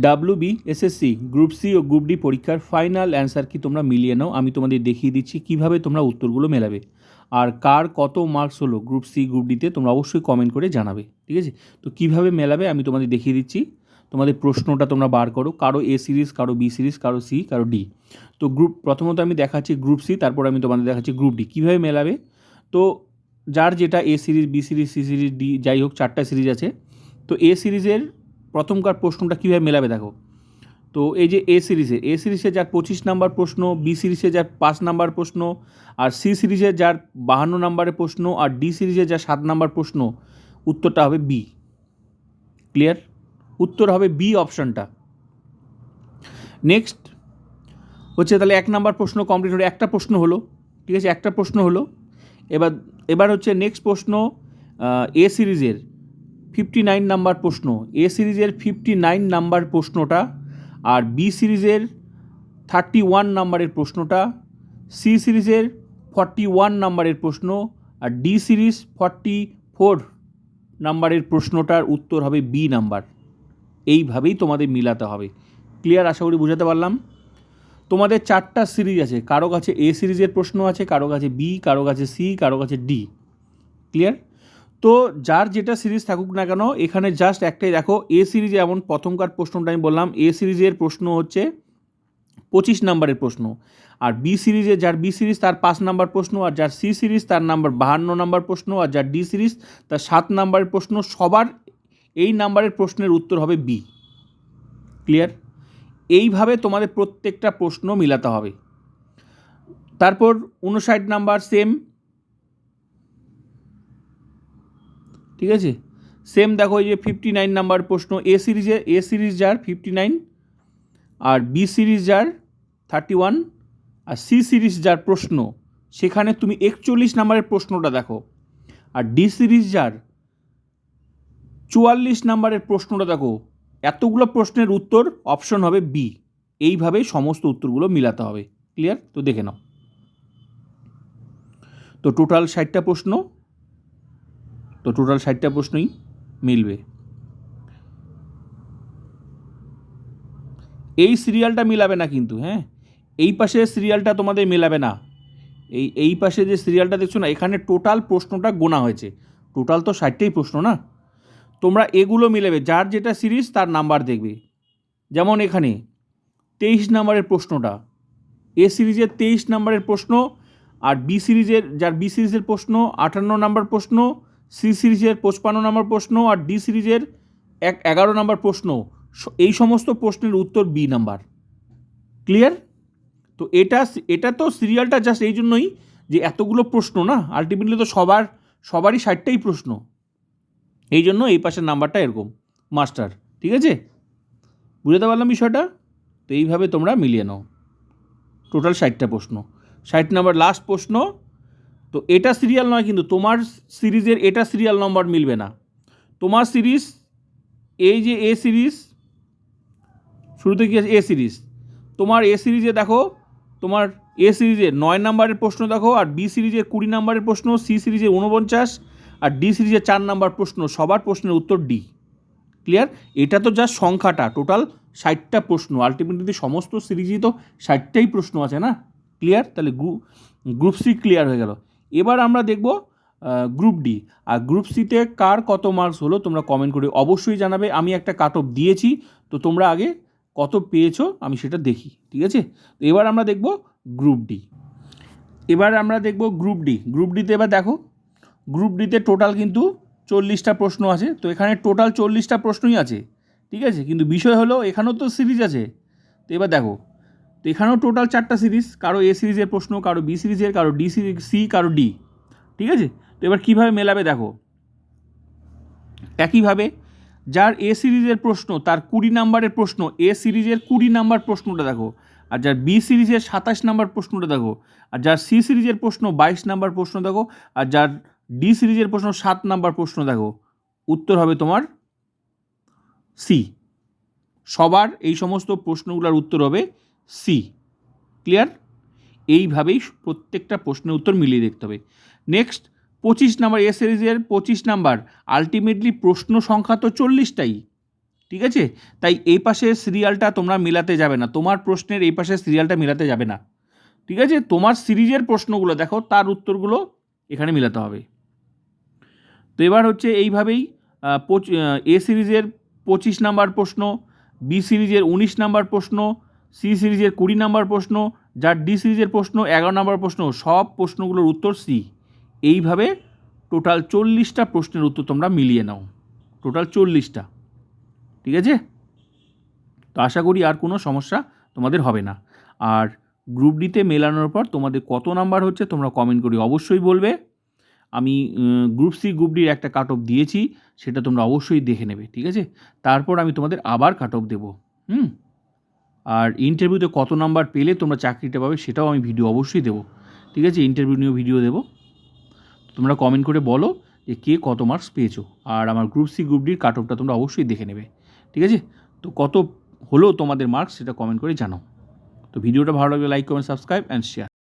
WB, SSC, group C ও group D পরীক্ষার final answer কি তোমরা মিলিয়ে নাও। আমি তোমাদের দেখিয়ে দিচ্ছি কিভাবে তোমরা উত্তরগুলো মেলাবে, আর কার কত মার্কস হলো গ্রুপ সি গ্রুপ ডিতে তোমরা অবশ্যই কমেন্ট করে জানাবে, ঠিক আছে। তো কিভাবে মেলাবে আমি তোমাদের দেখিয়ে দিচ্ছি। তোমাদের প্রশ্নটা তোমরা বার করো, কারো এ সিরিজ, কারো বি সিরিজ, কারো সি, কারো ডি। তো প্রথমত আমি দেখাচ্ছি গ্রুপ সি, তারপর আমি তোমাদের দেখাচ্ছি গ্রুপ ডি কীভাবে মেলাবে। তো যার যেটা A series, B series, C series, D, যাই হোক 4টা সিরিজ আছে। তো এ সিরিজের প্রথমকার প্রশ্নটা কীভাবে মেলাবে দেখো। তো এই যে এ সিরিজে যার 25 নাম্বার প্রশ্ন, বি সিরিজে যার 5 নাম্বার প্রশ্ন, আর সি সিরিজে যার 52 নাম্বারের প্রশ্ন, আর ডি সিরিজে যার 7 নাম্বার প্রশ্ন, উত্তরটা হবে বি। ক্লিয়ার? উত্তর হবে বি অপশানটা। নেক্সট হচ্ছে তাহলে 1 নাম্বার প্রশ্ন কমপ্লিট হলো, একটা প্রশ্ন হলো, ঠিক আছে, একটা প্রশ্ন হলো। এবার হচ্ছে নেক্সট প্রশ্ন এ সিরিজের 59 নাম্বার প্রশ্ন, এ সিরিজের 59 নাম্বার প্রশ্নটা, আর বি সিরিজের 31 নাম্বারের প্রশ্নটা, সি সিরিজের 41 নাম্বারের প্রশ্ন, আর ডি সিরিজ 44 নাম্বারের প্রশ্নটার উত্তর হবে বি নাম্বার। এইভাবেই তোমাদের মিলাতে হবে। ক্লিয়ার? আশা করি বুঝাতে পারলাম। তোমাদের 4টা সিরিজ আছে, কারো কাছে এ সিরিজের প্রশ্ন আছে, কারো কাছে বি, কারো কাছে সি, কারো কাছে ডি। ক্লিয়ার? তো যার যেটা সিরিজ থাকুক না কেন, এখানে জাস্ট একটাই দেখো, এ সিরিজে এমন প্রথমকার প্রশ্নটা আমি বললাম, এ সিরিজের প্রশ্ন হচ্ছে 25 নাম্বারের প্রশ্ন, আর বি সিরিজে যার বি সিরিজ তার 5 নাম্বার প্রশ্ন, আর যার সি সিরিজ তার নাম্বার 52 নাম্বার প্রশ্ন, আর যার ডি সিরিজ তার 7 নাম্বারের প্রশ্ন, সবার এই নাম্বারের প্রশ্নের উত্তর হবে বি। ক্লিয়ার? এইভাবে তোমাদের প্রত্যেকটা প্রশ্ন মিলাতে হবে। তারপর 59 নাম্বার সেম, ঠিক আছে, সেম দেখো এই যে 59 নাম্বার প্রশ্ন, এ সিরিজ যার 59, আর বি সিরিজ যার 31, আর সি সিরিজ যার প্রশ্ন সেখানে তুমি 41 নাম্বারের প্রশ্নটা দেখো, আর ডি সিরিজ যার 44 নাম্বারের প্রশ্নটা দেখো। এতগুলো প্রশ্নের উত্তর অপশন হবে বি। এইভাবে সমস্ত উত্তরগুলো মিলাতে হবে। ক্লিয়ার? তো দেখে নাও। তো টোটাল 60টা প্রশ্ন, তো টোটাল 60টা প্রশ্নই মিলবে। এই সিরিয়ালটা মিলাবে না কিন্তু, হ্যাঁ, এই পাশের সিরিয়ালটা তোমাদের মেলাবে না। এই পাশে যে সিরিয়ালটা দেখছো না, এখানে টোটাল প্রশ্নটা গোনা হয়েছে। টোটাল তো 60টাই প্রশ্ন না, তোমরা এগুলো মিলাবে, যার যেটা সিরিজ তার নাম্বার দেখবে। যেমন এখানে 23 নাম্বারের প্রশ্নটা, এ সিরিজের 23 নাম্বারের প্রশ্ন, আর বি সিরিজের প্রশ্ন 58 নাম্বার প্রশ্ন, সি সিরিজের 55 নাম্বার প্রশ্ন, আর ডি সিরিজের 11 নাম্বার প্রশ্ন। এই সমস্ত প্রশ্নের উত্তর বি নাম্বার। ক্লিয়ার? তো এটা তো সিরিয়ালটা জাস্ট এই জন্যই যে এতগুলো প্রশ্ন না, আলটিমেটলি তো সবারই 60টাই প্রশ্ন, এই জন্য এই পাশের নাম্বারটা এরকম মাস্টার। ঠিক আছে? বুঝতে পারলাম বিষয়টা? তো এইভাবে তোমরা মিলিয়ে নাও। টোটাল 60টা প্রশ্ন, 60 নাম্বার লাস্ট প্রশ্ন। তো এটা সিরিয়াল নয় কিন্তু, তোমার সিরিজের এটা সিরিয়াল নম্বর মিলবে না। তোমার সিরিজ এই যে এ সিরিজ, শুরুতে কি আছে এ সিরিজ, তোমার এ সিরিজে দেখো, তোমার এ সিরিজের 9 নাম্বারের প্রশ্ন দেখো, আর বি সিরিজের 20 নাম্বারের প্রশ্ন, সি সিরিজের 49, আর ডি সিরিজের 4 নাম্বার প্রশ্ন, সবার প্রশ্নের উত্তর ডি। ক্লিয়ার? এটা তো জাস্ট সংখ্যাটা, টোটাল 60টা প্রশ্ন, আলটিমেটলি সমস্ত সিরিজই তো 60টাই প্রশ্ন আছে না। ক্লিয়ার? তাহলে গ্রুপ সি ক্লিয়ার হয়ে গেল। এবার আমরা দেখব গ্রুপ ডি। আর গ্রুপ সিতে কার কত মার্কস হলো তোমরা কমেন্ট করে অবশ্যই জানাবে। আমি একটা কাট অফ দিয়েছি, তো তোমরা আগে কত পেয়েছো আমি সেটা দেখি। ঠিক আছে? তো এবার আমরা দেখব গ্রুপ ডি। গ্রুপ ডিতে এবার দেখো, গ্রুপ ডিতে টোটাল কিন্তু 40টা প্রশ্ন আছে। তো এখানে টোটাল 40টা প্রশ্নই আছে, ঠিক আছে, কিন্তু বিষয় হলো এখানেও তো সিরিজ আছে। তো এবার দেখো, তো এখানেও টোটাল 4টা সিরিজ, কারো এ সিরিজের প্রশ্ন, কারো বি সিরিজের, কারো ডি সিরিজ, সি, কারো ডি। ঠিক আছে? তো এবার কীভাবে মেলাবে দেখো, একইভাবে যার এ সিরিজের প্রশ্ন তার 20 নাম্বারের প্রশ্ন, এ সিরিজের 20 নাম্বার প্রশ্নটা দেখো, আর যার বি সিরিজের 27 নাম্বার প্রশ্নটা দেখো, আর যার সি সিরিজের প্রশ্ন 22 নাম্বার প্রশ্ন দেখো, আর যার ডি সিরিজের প্রশ্ন 7 নাম্বার প্রশ্ন দেখো। উত্তর হবে তোমার সি। সবার এই সমস্ত প্রশ্নগুলোর উত্তর হবে সি। ক্লিয়ার? এইভাবেই প্রত্যেকটা প্রশ্নের উত্তর মিলিয়ে দেখতে হবে। নেক্সট 25 নাম্বার, এ সিরিজের 25 নাম্বার, আলটিমেটলি প্রশ্ন সংখ্যা তো 40টাই, ঠিক আছে? তাই এই পাশের সিরিয়ালটা তোমরা মেলাতে যাবে না, তোমার প্রশ্নের এই পাশের সিরিয়ালটা মেলাতে যাবে না। ঠিক আছে? তোমার সিরিজের প্রশ্নগুলো দেখো, তার উত্তরগুলো এখানে মেলাতে হবে। তো এবার হচ্ছে এইভাবেই এ সিরিজের 25 নাম্বার প্রশ্ন, বি সিরিজের 19 নাম্বার প্রশ্ন, সি সিরিজের 20 নাম্বার প্রশ্ন, যার ডি সিরিজের প্রশ্ন 11 নাম্বার প্রশ্ন, সব প্রশ্নগুলোর উত্তর সি। এইভাবে টোটাল 40টা প্রশ্নের উত্তর তোমরা মিলিয়ে নাও, টোটাল 40টা। ঠিক আছে? তো আশা করি আর কোনো সমস্যা তোমাদের হবে না। আর গ্রুপ ডিতে মেলানোর পর তোমাদের কত নাম্বার হচ্ছে তোমরা কমেন্ট করে অবশ্যই বলবে। আমি গ্রুপ সি গ্রুপ ডির একটা কাট অফ দিয়েছি, সেটা তোমরা অবশ্যই দেখে নেবে। ঠিক আছে? তারপর আমি তোমাদের আবার কাট অফ দেবো। আর ইন্টারভিউতে কত নাম্বার পেলে তোমরা চাকরিটা পাবে সেটাও আমি ভিডিও অবশ্যই দেবো। ঠিক আছে? ইন্টারভিউ নিয়েও ভিডিও দেবো। তোমরা কমেন্ট করে বলো যে কে কত মার্কস পেয়েছো, আর আমার গ্রুপ সি গ্রুপ ডির কাট অফটা তোমরা অবশ্যই দেখে নেবে। ঠিক আছে? তো কত হলো তোমাদের মার্কস সেটা কমেন্ট করে জানাও। তো ভিডিওটা ভালো লাগলে like, comment, subscribe and share.